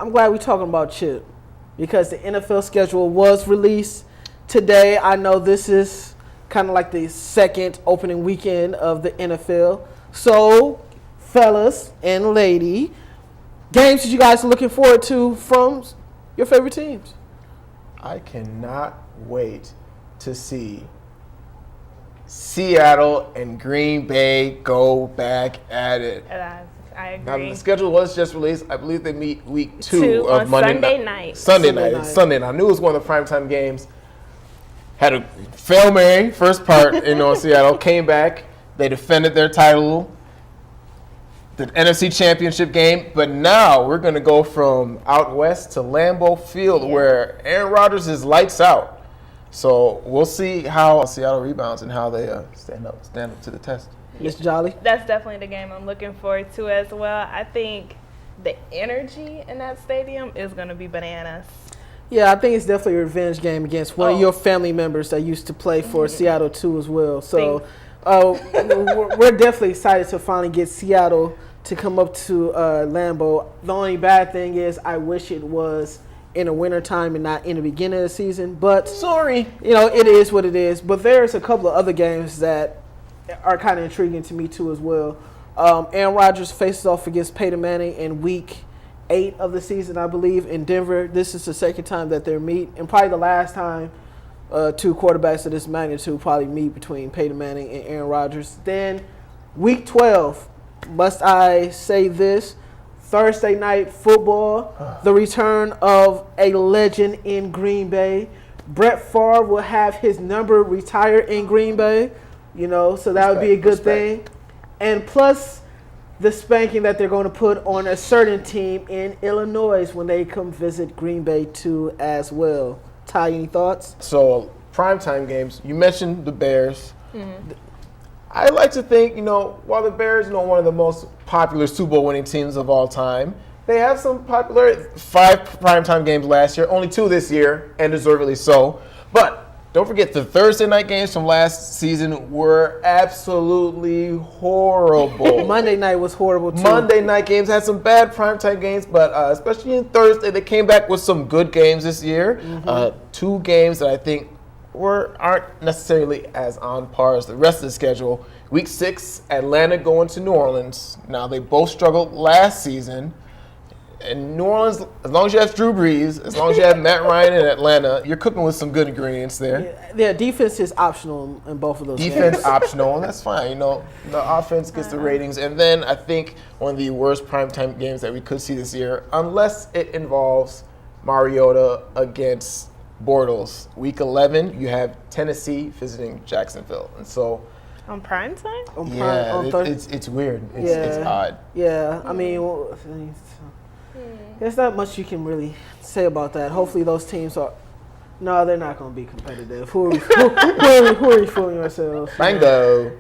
I'm glad we're talking about Chip because the NFL schedule was released today. I know this is kind of like the second opening weekend of the NFL. So, fellas and lady, games that you guys are looking forward to from your favorite teams? I cannot wait to see Seattle and Green Bay go back at it. I agree. Now, the schedule was just released. I believe they meet week 2 of on Monday Sunday night. Sunday night. I knew it was one of the primetime games. Had a Hail Mary, first part in Seattle. Came back. They defended their title. The NFC Championship game. But now we're going to go from out west to Lambeau Field where Aaron Rodgers is lights out. So we'll see how Seattle rebounds and how they stand up to the test. Miss Jolly? That's definitely the game I'm looking forward to as well. I think the energy in that stadium is going to be bananas. Yeah, I think it's definitely a revenge game against one of your family members that used to play for Seattle too as well. So we're definitely excited to finally get Seattle to come up to Lambeau. The only bad thing is I wish it was in the wintertime and not in the beginning of the season. But sorry, it is what it is. But there's a couple of other games that are kind of intriguing to me too as well. Aaron Rodgers faces off against Peyton Manning in week 8 of the season, I believe, in Denver. This is the second time that they're meet, and probably the last time two quarterbacks of this magnitude probably meet between Peyton Manning and Aaron Rodgers. Then week 12, must I say this, Thursday night football, the return of a legend in Green Bay. Brett Favre will have his number retired in Green Bay. So that would be a good thing. And plus the spanking that they're going to put on a certain team in Illinois when they come visit Green Bay too as well. Ty, any thoughts? So, primetime games, you mentioned the Bears. Mm-hmm. I like to think, while the Bears are one of the most popular Super Bowl winning teams of all time, they have some popular 5 primetime games last year, only 2 this year, and deservedly so. But don't forget, the Thursday night games from last season were absolutely horrible. Monday night was horrible, too. Monday night games had some bad primetime games, but especially in Thursday, they came back with some good games this year. Mm-hmm. 2 games that I think aren't necessarily as on par as the rest of the schedule. Week 6, Atlanta going to New Orleans. Now, they both struggled last season. In New Orleans, as long as you have Drew Brees, as long as you have Matt Ryan in Atlanta, you're cooking with some good ingredients there. Yeah, defense is optional in both of those games. Defense optional, and that's fine. The offense gets the ratings. And then I think one of the worst primetime games that we could see this year, unless it involves Mariota against Bortles. Week 11, you have Tennessee visiting Jacksonville. And so on primetime? It's weird. It's odd. Yeah, I mean, there's not much you can really say about that. Hopefully those teams are... No, they're not going to be competitive. Who are we fooling ourselves? Bingo.